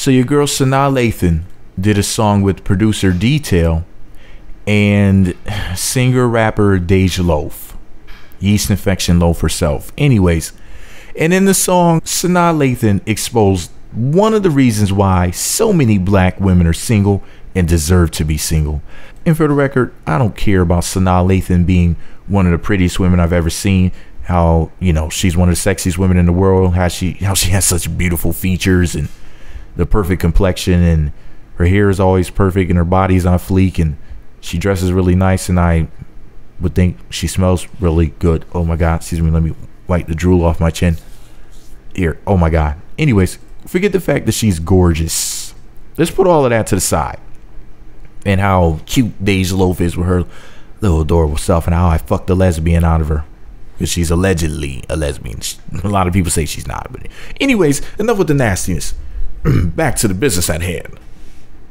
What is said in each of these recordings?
So your girl Sanaa Lathan did a song with producer Detail and singer-rapper Loaf. Yeast infection Loaf herself. Anyways, and in the song, Sanaa Lathan exposed one of the reasons why so many black women are single and deserve to be single. And for the record, I don't care about Sanaa Lathan being one of the prettiest women I've ever seen. How, you know, she's one of the sexiest women in the world. How she has such beautiful features and the perfect complexion, and her hair is always perfect and her body's on fleek, and she dresses really nice, and I would think she smells really good. Oh my God, excuse me, let me wipe the drool off my chin. Here, oh my God. Anyways, forget the fact that she's gorgeous. Let's put all of that to the side. And how cute Loaf is with her little adorable self, and how I fucked the lesbian out of her. Because she's allegedly a lesbian. A lot of people say she's not. But anyways, enough with the nastiness. Back to the business at hand.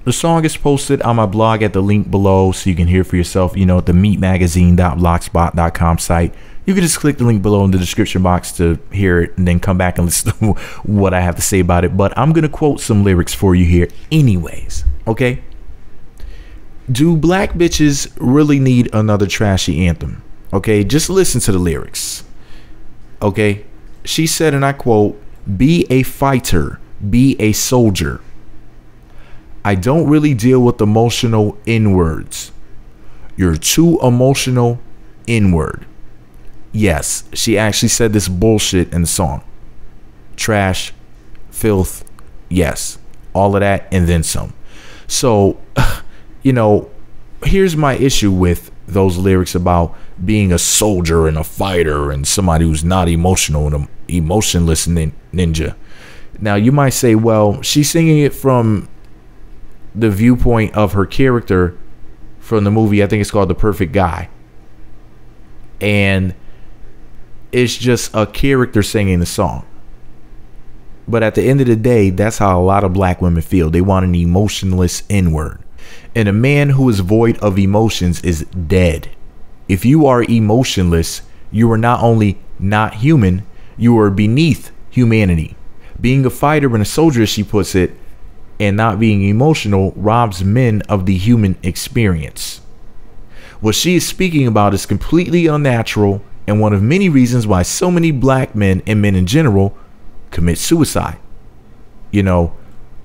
The song is posted on my blog at the link below, so you can hear for yourself, you know, at the meatmagazine.blogspot.com site. You can just click the link below in the description box to hear it and then come back and listen to what I have to say about it. But I'm going to quote some lyrics for you here anyways, okay? Do black bitches really need another trashy anthem? Okay, just listen to the lyrics. Okay, she said, and I quote, "Be a fighter, be a soldier. I don't really deal with emotional N-words. You're too emotional N-word." Yes, she actually said this bullshit in the song. Trash, filth, yes, all of that and then some. So, you know, here's my issue with those lyrics about being a soldier and a fighter and somebody who's not emotional and an emotionless ninja. Now, you might say, well, she's singing it from the viewpoint of her character from the movie, I think it's called The Perfect Guy. And it's just a character singing the song. But at the end of the day, that's how a lot of black women feel. They want an emotionless N-word. And a man who is void of emotions is dead. If you are emotionless, you are not only not human, you are beneath humanity. Being a fighter and a soldier, as she puts it, and not being emotional robs men of the human experience. What she is speaking about is completely unnatural and one of many reasons why so many black men and men in general commit suicide. You know,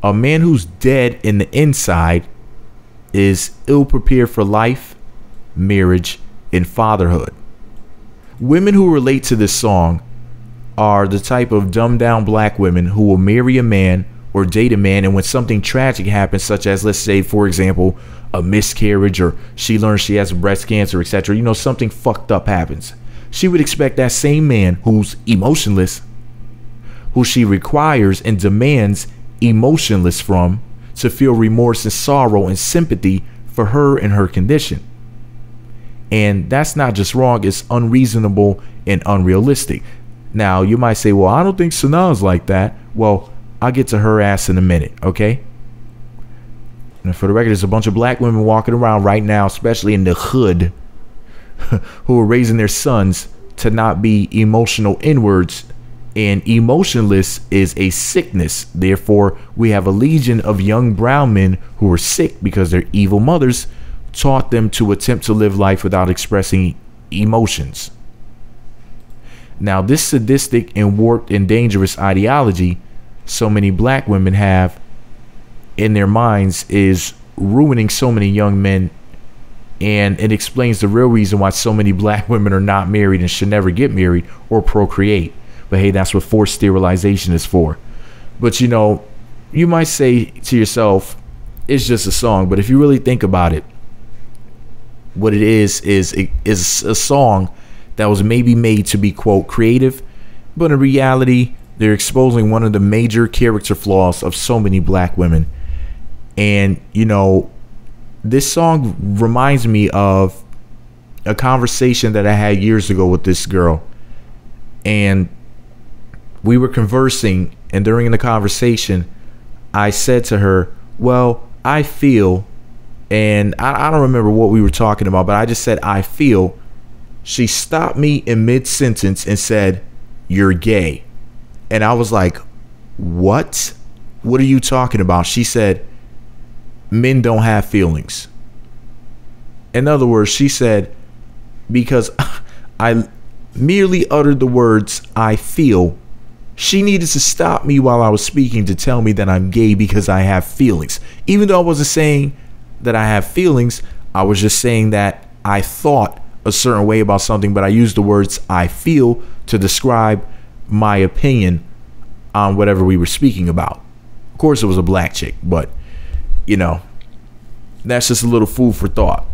a man who's dead in the inside is ill prepared for life, marriage, and fatherhood. Women who relate to this song are the type of dumbed down black women who will marry a man or date a man, and when something tragic happens, such as, let's say, for example, a miscarriage, or she learns she has breast cancer, etc., you know, something fucked up happens, she would expect that same man who's emotionless, who she requires and demands emotionless from, to feel remorse and sorrow and sympathy for her and her condition. And that's not just wrong, it's unreasonable and unrealistic. Now, you might say, well, I don't think Sanaa's like that. Well, I'll get to her ass in a minute, okay? And for the record, there's a bunch of black women walking around right now, especially in the hood, who are raising their sons to not be emotional N-words. And emotionless is a sickness. Therefore, we have a legion of young brown men who are sick because their evil mothers taught them to attempt to live life without expressing emotions. Now, this sadistic and warped and dangerous ideology so many black women have in their minds is ruining so many young men, and it explains the real reason why so many black women are not married and should never get married or procreate. But hey, that's what forced sterilization is for. But you know, you might say to yourself, it's just a song. But if you really think about it, what it is a song that was maybe made to be, quote, creative, but in reality, they're exposing one of the major character flaws of so many black women. And, you know, this song reminds me of a conversation that I had years ago with this girl. And we were conversing, and during the conversation, I said to her, well, I feel, and I don't remember what we were talking about, but I just said, I feel. She stopped me in mid-sentence and said, you're gay. And I was like, what? what are you talking about? She said, men don't have feelings. In other words, she said, because I merely uttered the words, I feel, she needed to stop me while I was speaking to tell me that I'm gay because I have feelings. Even though I wasn't saying that I have feelings, I was just saying that I thought a certain way about something, but I used the words I feel to describe my opinion on whatever we were speaking about. Of course, it was a black chick, but, you know, that's just a little food for thought.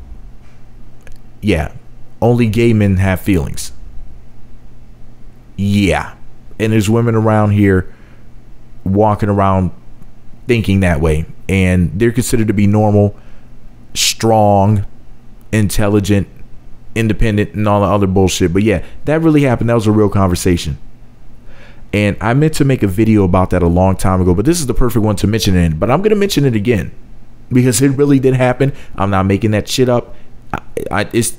Yeah, only gay men have feelings. Yeah. And there's women around here walking around thinking that way. And they're considered to be normal, strong, intelligent, independent, and all the other bullshit. But yeah, that really happened. That was a real conversation. And I meant to make a video about that a long time ago, but this is the perfect one to mention it in. But I'm going to mention it again because it really did happen. I'm not making that shit up. It's,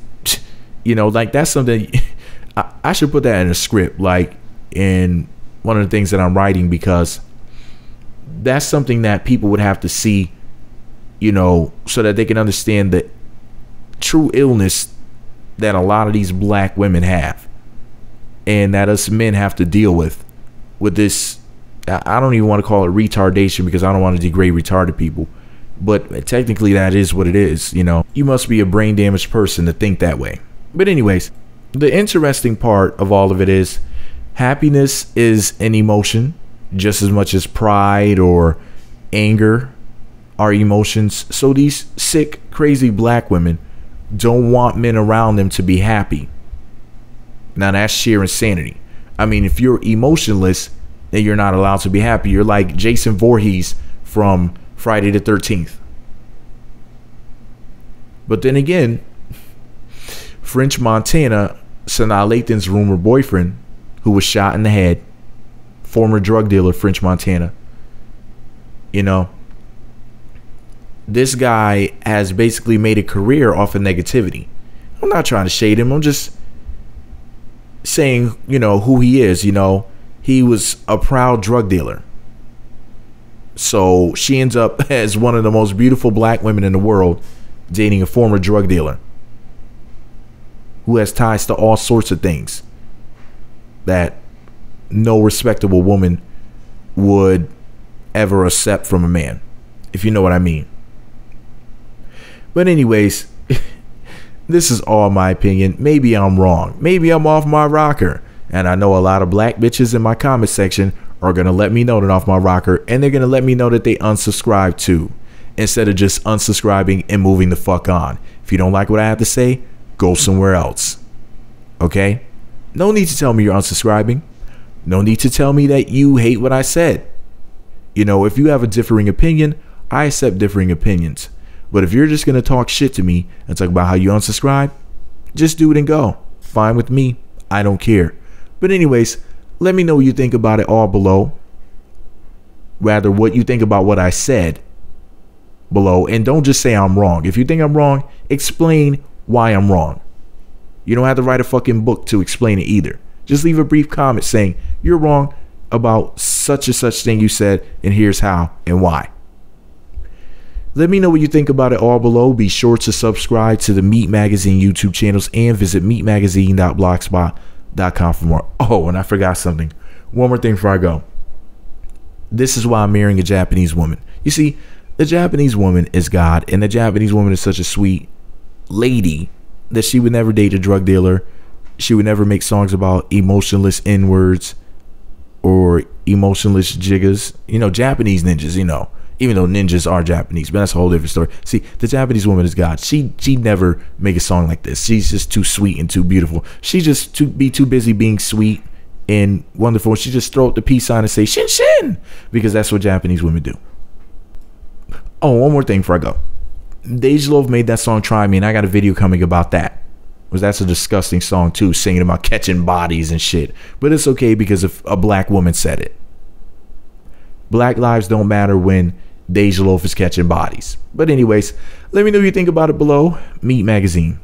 you know, like that's something I should put that in a script, like in one of the things that I'm writing, because that's something that people would have to see, you know, so that they can understand the true illness that a lot of these black women have, and that us men have to deal with this. I don't even want to call it retardation because I don't want to degrade retarded people, but technically that is what it is. You know, you must be a brain damaged person to think that way. But anyways, the interesting part of all of it is happiness is an emotion just as much as pride or anger are emotions. So these sick, crazy black women don't want men around them to be happy. Now that's sheer insanity. I mean, if you're emotionless, then you're not allowed to be happy. You're like Jason Voorhees from Friday the 13th. But then again, French Montana, Sanaa Lathan's rumored boyfriend, who was shot in the head, former drug dealer French Montana, you know, this guy has basically made a career off of negativity. I'm not trying to shade him. I'm just saying, you know, who he is. You know, he was a proud drug dealer. So she ends up as one of the most beautiful black women in the world dating a former drug dealer who has ties to all sorts of things that no respectable woman would ever accept from a man, if you know what I mean. But anyways, this is all my opinion. Maybe I'm wrong. Maybe I'm off my rocker. And I know a lot of black bitches in my comment section are going to let me know that I'm off my rocker, and they're going to let me know that they unsubscribe too, instead of just unsubscribing and moving the fuck on. If you don't like what I have to say, go somewhere else. Okay? No need to tell me you're unsubscribing. No need to tell me that you hate what I said. You know, if you have a differing opinion, I accept differing opinions. But if you're just going to talk shit to me and talk about how you unsubscribe, just do it and go. Fine with me. I don't care. But anyways, let me know what you think about it all below. Rather, what you think about what I said below. And don't just say I'm wrong. If you think I'm wrong, explain why I'm wrong. You don't have to write a fucking book to explain it either. Just leave a brief comment saying you're wrong about such and such thing you said, and here's how and why. Let me know what you think about it all below. Be sure to subscribe to the Meat Magazine YouTube channels and visit meatmagazine.blogspot.com for more. Oh, and I forgot something. One more thing before I go. This is why I'm marrying a Japanese woman. You see, the Japanese woman is God, and the Japanese woman is such a sweet lady that she would never date a drug dealer. She would never make songs about emotionless N-words or emotionless jiggas. You know, Japanese ninjas, you know, even though ninjas are Japanese, but that's a whole different story. See, the Japanese woman is God. She'd never make a song like this. She's just too sweet and too beautiful. She just too busy being sweet and wonderful. She just throw up the peace sign and say shin shin, because that's what Japanese women do. Oh, one more thing before I go. Loaf made that song Try Me, and I got a video coming about that. That's a disgusting song too, singing about catching bodies and shit. But it's okay because if a black woman said it. Black lives don't matter when Loaf is catching bodies. But anyways, let me know what you think about it below. Meat Magazine.